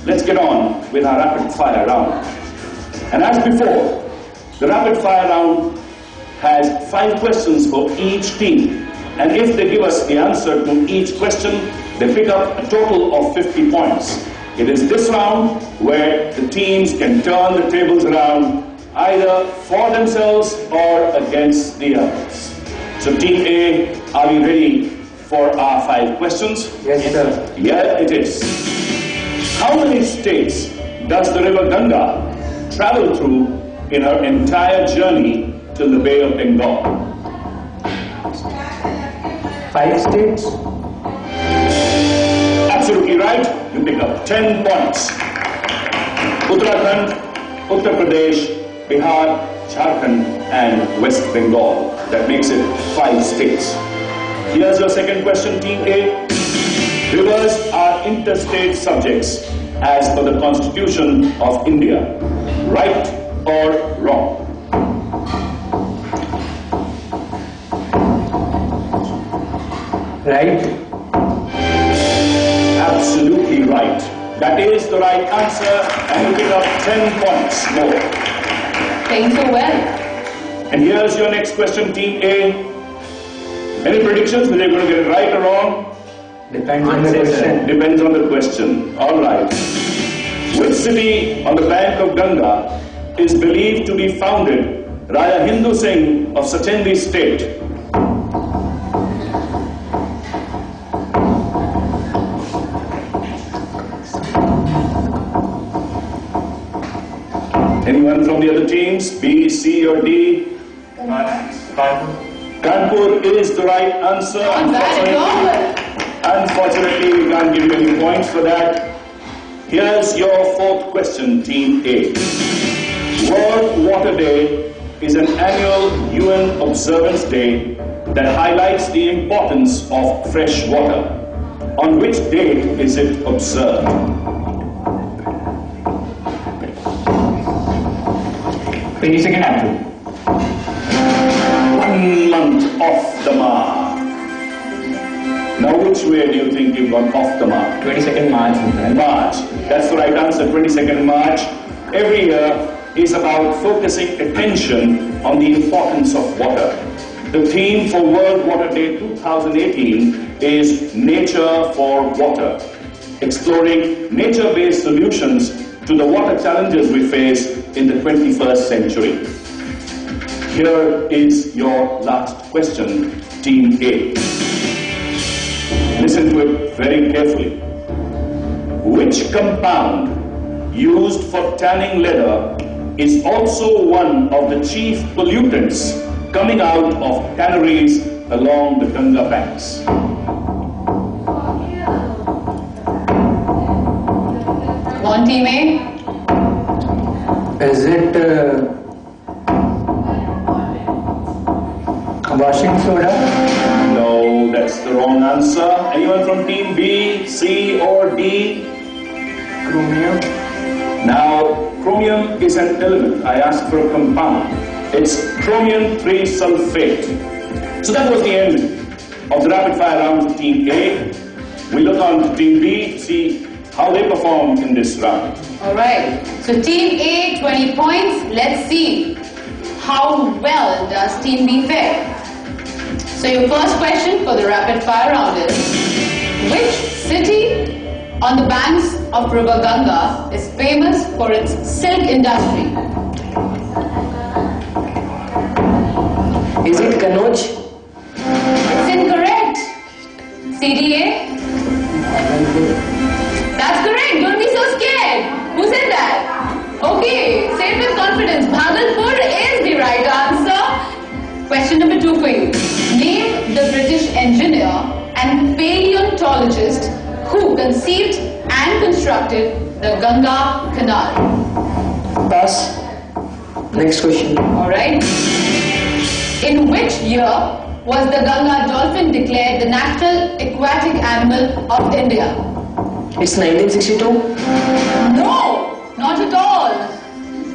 let's get on with our rapid fire round. And as before, the rapid fire round has 5 questions for each team. And if they give us the answer to each question, they pick up a total of 50 points. It is this round where the teams can turn the tables around either for themselves or against the others. So Team A, are we ready for our 5 questions? Yes, sir. Here it is. How many states does the river Ganga travel through in her entire journey till the Bay of Bengal? 5 states. Absolutely right. You pick up 10 points. Uttarakhand, Uttar Pradesh, Bihar, Jharkhand and West Bengal. That makes it 5 states. Here's your second question, Team A. Rivers are interstate subjects as per the Constitution of India. Right or wrong? Right. Absolutely right. That is the right answer, and you pick up 10 points more. Playing so well. And here's your next question, Team A. Any predictions whether you're going to get it right or wrong? Depends on the question. Depends on the question. All right. Which city on the bank of Ganga is believed to be founded Raja Hindu Singh of Sachendi state? Anyone from the other teams? B, C or D? Kanpur is the right answer. Unfortunately, we can't give you any points for that. Here's your 4th question, Team A. World Water Day is an annual UN observance day that highlights the importance of fresh water. On which date is it observed? 22nd April. 1 month off the mark. Now which way do you think you've gone off the mark? 22nd March. March. That's the right answer, 22nd March. Every year is about focusing attention on the importance of water. The theme for World Water Day 2018 is Nature for Water, exploring nature-based solutions to the water challenges we face in the 21st century. Here is your last question, Team A. Listen to it very carefully. Which compound used for tanning leather is also one of the chief pollutants coming out of tanneries along the Ganga banks? One Team A. Is it washing soda? No, that's the wrong answer. Anyone from Team B, C or D? Chromium. Now, chromium is an element. I asked for a compound. It's chromium 3 sulfate. So that was the end of the rapid fire round of Team A. We look on to Team B to see how they perform in this round. Alright, so Team A 20 points. Let's see how well does Team B fare. So your first question for the rapid fire round is, which city on the banks of River Ganga is famous for its silk industry? Is it Kanoj? It's incorrect. CDA? That's correct. Don't be so scared. Who said that? Okay, say it with confidence. Bhagalpur is the right answer. Question number 2 for you. Name the British engineer and paleontologist who conceived and constructed the Ganga Canal. Pass. Next question. Alright. In which year was the Ganga dolphin declared the national aquatic animal of India? It's 1962. No, not at all.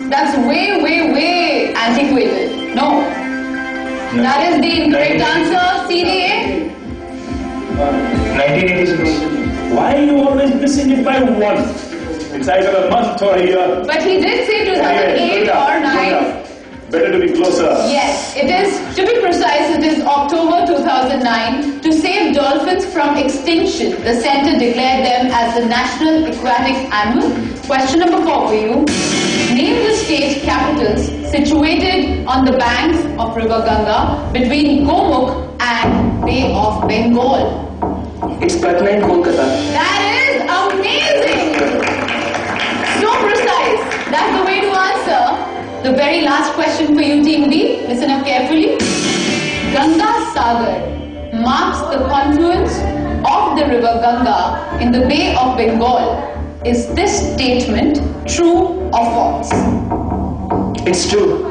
That's way antiquated. No. That is the incorrect answer. CDA? 1986. Why are you always missing it by 1? It's either a month or a year. But he did say 2008 or 9. Better to be closer. Yes, it is, to be precise, it is October 2009. To save dolphins from extinction, the centre declared them as the national aquatic animal. Question number 4 for you. Name the state capitals situated on the banks of River Ganga between Gomukh and Bay of Bengal. It's Patna and Kolkata. That is amazing! So precise. That's the way to answer. The very last question for you, Team B. Listen up carefully. Ganga Sagar marks the confluence of the river Ganga in the Bay of Bengal. Is this statement true or false? It's true.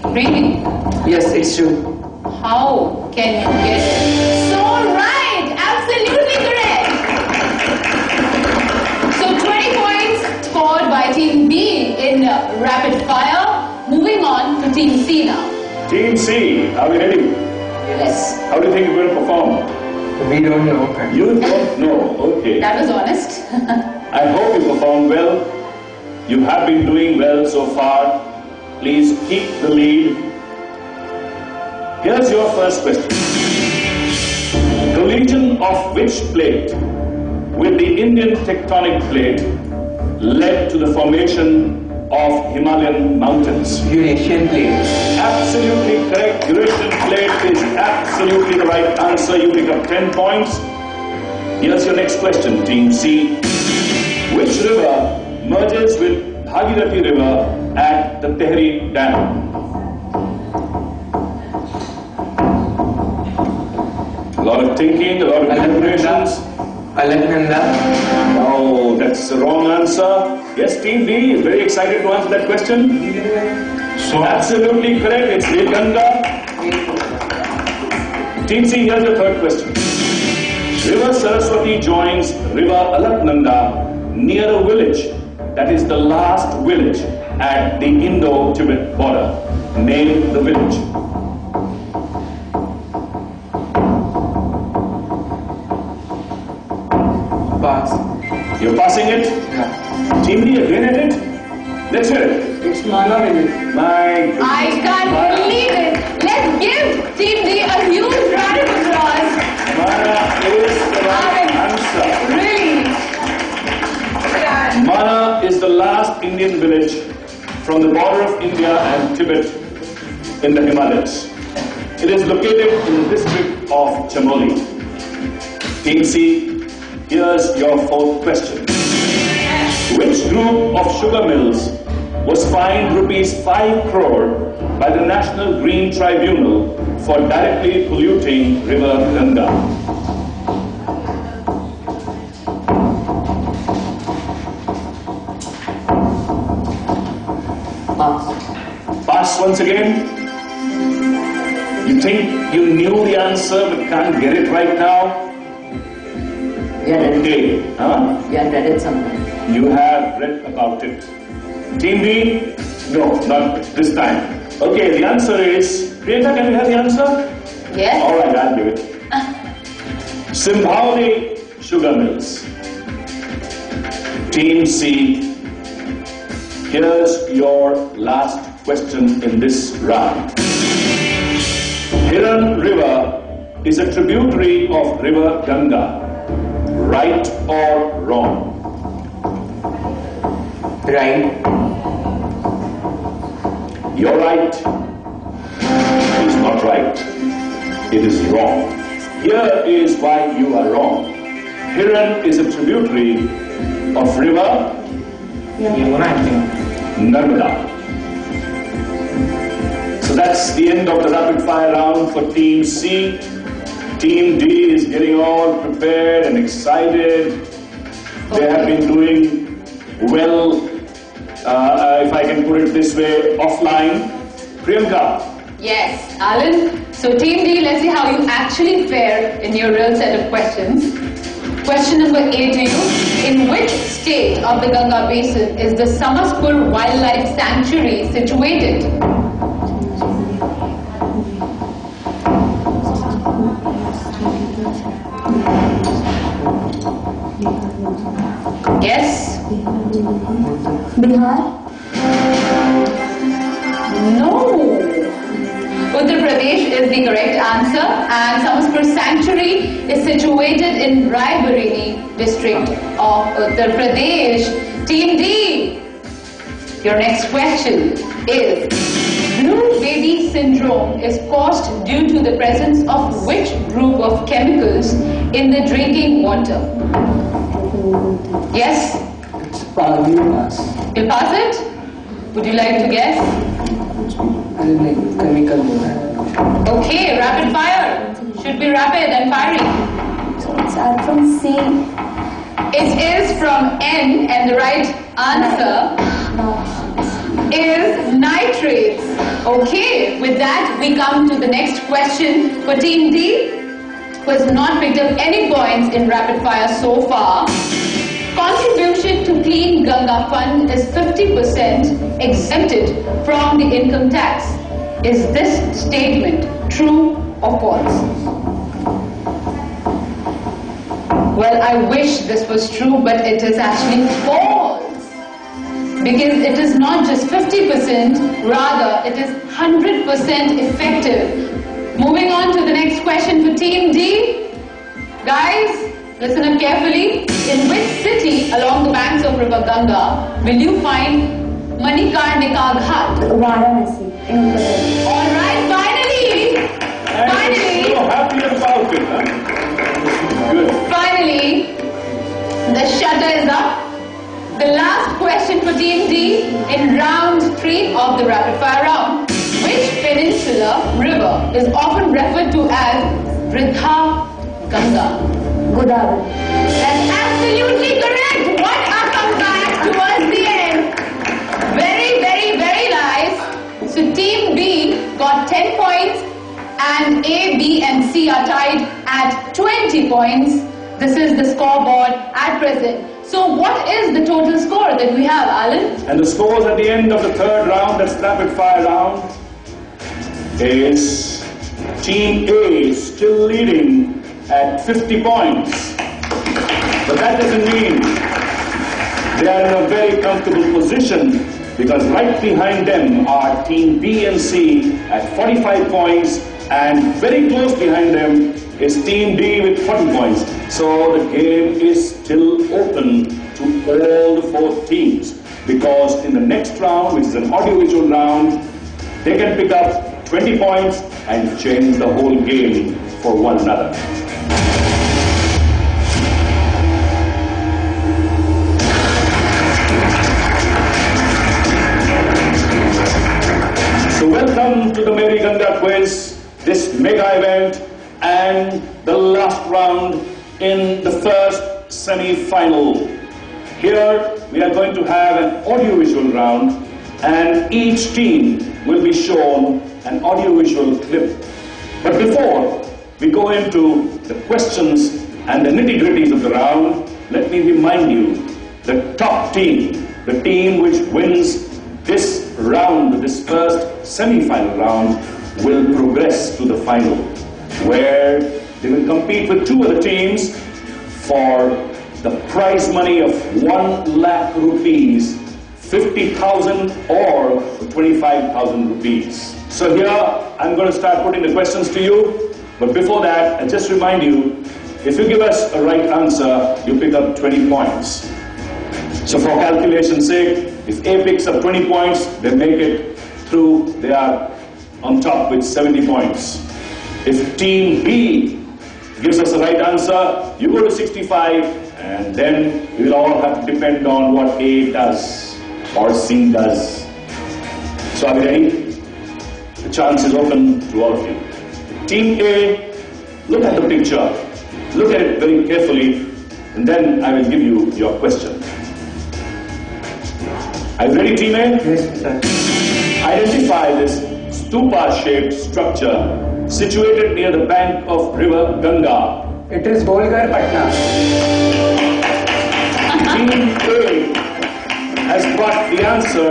Really? Yes, it's true. How can you get it? So right! Absolutely correct! So 20 points scored by Team B in rapid fire. Moving on to Team C now. Team C, are we ready? Yes. How do you think you're going to perform? We don't know. You don't know. Okay. That was honest. I hope you perform well. You have been doing well so far. Please keep the lead. Here's your first question. Collision of which plate with the Indian tectonic plate led to the formation of Himalayan mountains? Eurasian plate. Absolutely correct. Eurasian plate is absolutely the right answer. You pick up 10 points. Here's your next question, Team C. Which river merges with Bhagirathi River at the Tehri Dam? A lot of thinking, a lot of deliberations. Alaknanda. No, that's the wrong answer. Yes, Team D is very excited to answer that question. So absolutely correct. It's Ganga. Team C, here's the third question. River Saraswati joins River Alaknanda near a village that is the last village at the Indo-Tibet border. Name the village. Pass. You're passing it? Yeah. Team D again at it? Let's hear it. It's Mana village. My goodness. I can't believe it. Let's give Team D a huge round of applause. Mana is the right answer. Really? Mana is the last Indian village from the border of India and Tibet in the Himalayas. It is located in the district of Chamoli. Team C, here's your fourth question. Which group of sugar mills was fined ₹5 crore by the National Green Tribunal for directly polluting River Ganga? Pass. Pass once again. You think you knew the answer but can't get it right now? Yeah, Okay. Huh? yeah, read it somewhere. You have read about it. Team B? No, not this time. Okay, the answer is... Priyanka, can you have the answer? Yes. Alright, I'll give it. Simbhaoli Sugar Mills. Team C, here's your last question in this round. Hiran River is a tributary of River Ganga. Right or wrong? Right. You're right. It's not right. It is wrong. Here is why you are wrong. Hiran is a tributary of river Yamuna, I think. Narmada. So that's the end of the rapid fire round for Team C. Team D is getting all prepared and excited. They have been doing well, if I can put it this way, offline. Priyanka. Yes, Alan. So Team D, let's see how you actually fare in your real set of questions. Question number 8 to you. In which state of the Ganga basin is the Samaspur Wildlife Sanctuary situated? Yes? Bihar. No. Uttar Pradesh is the correct answer, and Samspur Sanctuary is situated in Raebareli district of Uttar Pradesh. Team D, your next question is: blue baby syndrome is caused due to the presence of which group of chemicals in the drinking water? Yes? You'll pass it? Would you like to guess? Chemical. Okay, rapid fire. Should be rapid and fiery. Start from C. It is from N, and the right answer is nitrates. Okay, with that we come to the next question for Team D, who has not picked up any points in rapid fire so far. Contribution to Clean Ganga Fund is 50% exempted from the income tax. Is this statement true or false? Well, I wish this was true, but it is actually false. Because it is not just 50%, rather it is 100% effective. Moving on to the next question for Team D. Guys, listen up carefully. In which city along the banks of River Ganga will you find Manikarnika Ghat? Varanasi. In Uttar Pradesh. Alright, finally! And you're so happy about it, huh? Good. Finally, the shutter is up. The last question for Team D in round 3 of the rapid fire round. Which peninsular river is often referred to as Vridha Ganga? Godavari. That's absolutely correct. What a comeback towards the end. Very, very, very nice. So Team B got 10 points and A, B and C are tied at 20 points. This is the scoreboard at present. So what is the total score that we have, Alan? And the scores at the end of the third round, that's rapid fire round, is Team A still leading at 50 points. But that doesn't mean they are in a very comfortable position, because right behind them are Team B and C at 45 points, and very close behind them is Team D with 40 points. So the game is still open to all the 4 teams, because in the next round, which is an audiovisual round, they can pick up 20 points and change the whole game for one another. So welcome to the Meri Ganga quiz, this mega event and the last round in the first semi-final. Here we are going to have an audiovisual round, and each team will be shown an audiovisual clip. But before we go into the questions and the nitty-gritties of the round, let me remind you, the top team, the team which wins this round, this first semi-final round, will progress to the final, where they will compete with 2 other teams for the prize money of 1 lakh rupees, 50,000 or 25,000 rupees. So here I'm going to start putting the questions to you, but before that, I just remind you, if you give us a right answer, you pick up 20 points. So for calculation's sake, if A picks up 20 points, they make it through, they are on top with 70 points. If Team B gives us the right answer, you go to 65, and then we will all have to depend on what A does or C does. So are we ready? The chance is open to all of you. Team A, look at the picture. Look at it very carefully, and then I will give you your question. Are you ready, Team A? Yes, sir. Identify this stupa-shaped structure situated near the bank of River Ganga. It is Golgar Patna. Team A has got the answer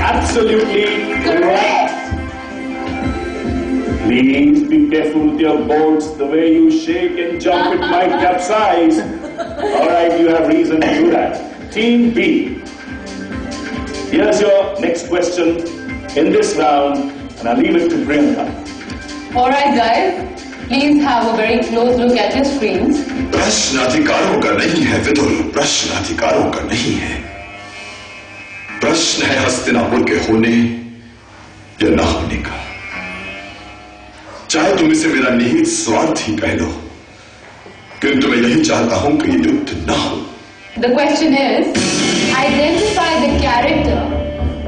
absolutely correct. Please be careful with your boats. The way you shake and jump, it might capsize. All right, you have reason to do that. Team B. Here's your next question in this round, and I'll leave it to Priyanka. All right, guys. Please have a very close look at your screens. प्रश्न अधिकारों का नहीं है विदुर, प्रश्न अधिकारों का नहीं है। प्रश्न है हस्तिनापुर के होने या ना होने का। चाहे तुम इसे मेरा निहित स्वार्थ ही कह लो, किंतु मैं यही चाहता हूं कि ये युद्ध ना हो। The question is, identify the character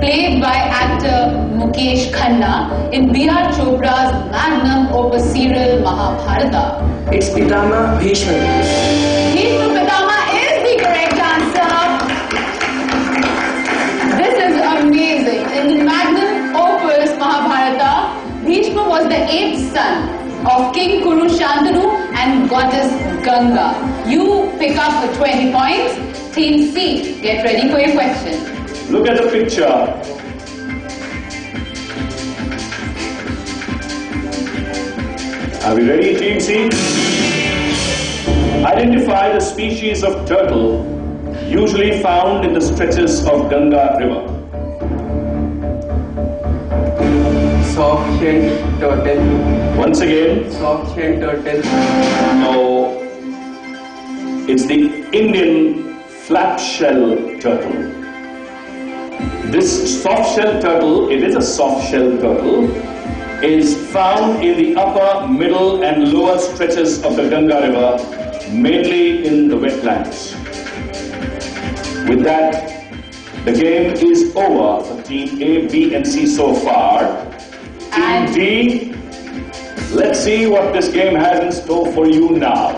played by actor Mukesh Khanna in B.R. Chopra's magnum opus serial Mahabharata. It's Pitama Bhishma. Bhishma Pitama is the correct answer. This is amazing. In the magnum opus Mahabharata, Bhishma was the 8th son of King Kuru Shantanu and goddess Ganga. You pick up the 20 points. Team C, get ready for your question. Look at the picture. Are we ready, Team C? Identify the species of turtle usually found in the stretches of Ganga River. Soft-shelled turtle. Once again. Soft-shelled turtle. No. It's the Indian flap-shell turtle. This soft-shell turtle, it is a soft-shell turtle, is found in the upper, middle and lower stretches of the Ganga River, mainly in the wetlands. With that, the game is over for Team A, B and C so far. And Team D, let's see what this game has in store for you now.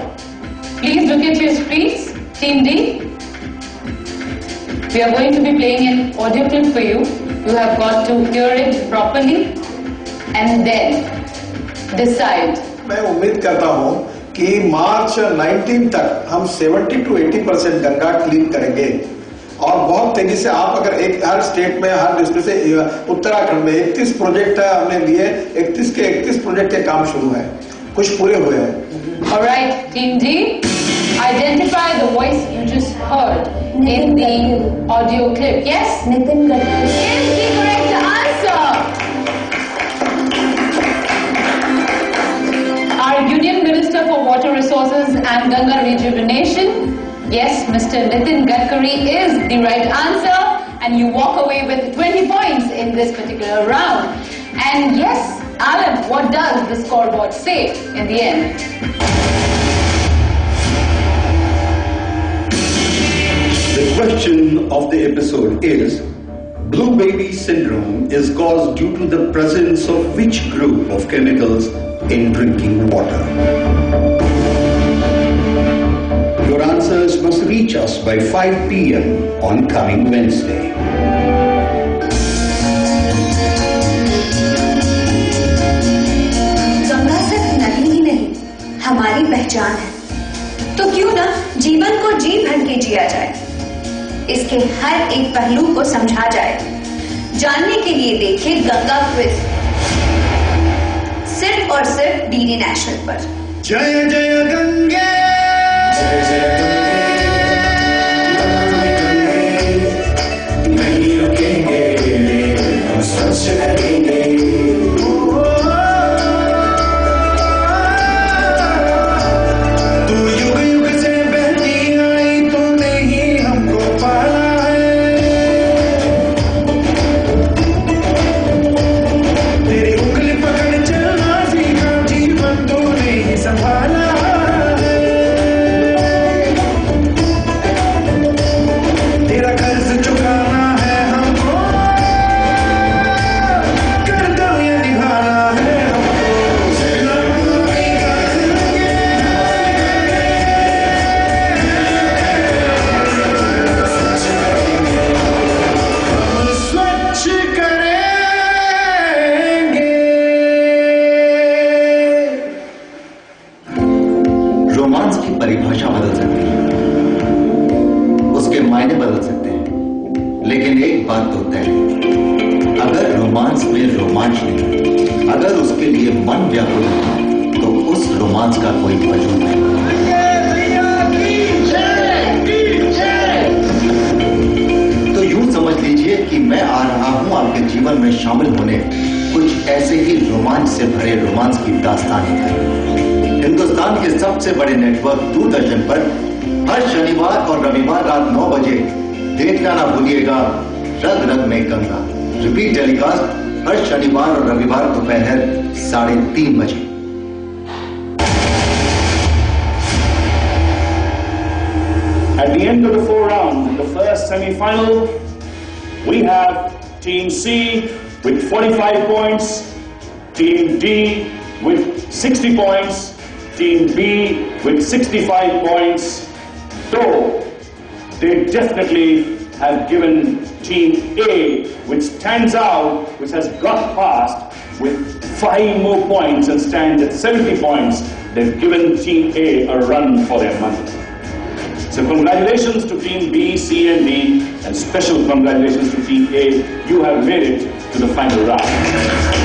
please look at your screens. Team D, we are going to be playing an audio clip for you. You have got to hear it properly and then decide. मैं उम्मीद करता हूं कि मार्च 19 तक हम 70 to 80% Ganga clean करेंगे और बहुत तेजी से आप अगर एक हर स्टेट में हर डिस्ट्रिक्ट से उत्तराखंड में 31 प्रोजेक्ट है हमने लिए 31 के 31 प्रोजेक्ट के काम शुरू है कुछ पूरे हुए हैं. All right, Team D, identify the voice you just heard in the audio clip. Yes? Nitin Gadkari. Is the correct answer. Our Union Minister for Water Resources and Ganga Rejuvenation, yes, Mr. Nitin Gadkari is the right answer, and you walk away with 20 points in this particular round. And yes, Alan, what does the scoreboard say in the end? The question of the episode is, blue baby syndrome is caused due to the presence of which group of chemicals in drinking water? Your answers must reach us by 5 p.m. on coming Wednesday. Ganga सिर्फ नदी ही नहीं, हमारी पहचान है। तो क्यों ना जीवन को जी भर के जिया जाए, इसके हर एक पहलू को समझा जाए। जानने के लिए देखिए गंगा क्विज, सिर्फ और सिर्फ डीडी नेशनल पर। जय जय गंगे, जय जय गंगे, नहीं रुकेंगे, हम स्वच्छ रहेंगे। तू युग युग से बहती आई, तूने ही हमको पाला है। तेरी उंगली पकड़ चलना सीखा, जीवन तूने ही संभाला है। तेरा कर्ज चुकाना है हमको, कर्तव्य निभाना है हमको। लड़ाई करेंगे, हम स्वच्छ करेंगे। रोमांस की परिभाषा बदल सकती है, उसके मायने बदल सकते हैं, लेकिन एक बात तो तय है, अगर रोमांस में रोमांच नहीं, अगर उसके लिए मन व्याकुल है, तो उस रोमांस का कोई वजूद नहीं। हूं आपके जीवन में शामिल होने कुछ ऐसे ही रोमांच से भरे रोमांस की दास्तानें करें। हिंदुस्तान के सबसे बड़े नेटवर्क दूरदर्शन पर हर शनिवार और रविवार रात 9 बजे देखना ना भूलिएगा रग रग में गंगा। रिपीट टेलीकास्ट हर शनिवार और रविवार दोपहर 3:30 बजे। At the end of the 4 rounds, in the first semi-final, we have Team C with 45 points, Team D with 60 points, Team B with 65 points. Though they definitely have given Team A, which stands out, which has got past with 5 more points and stands at 70 points, they've given Team A a run for their money. So congratulations to Team B, C and D, and special congratulations to Team A. You have made it to the final round.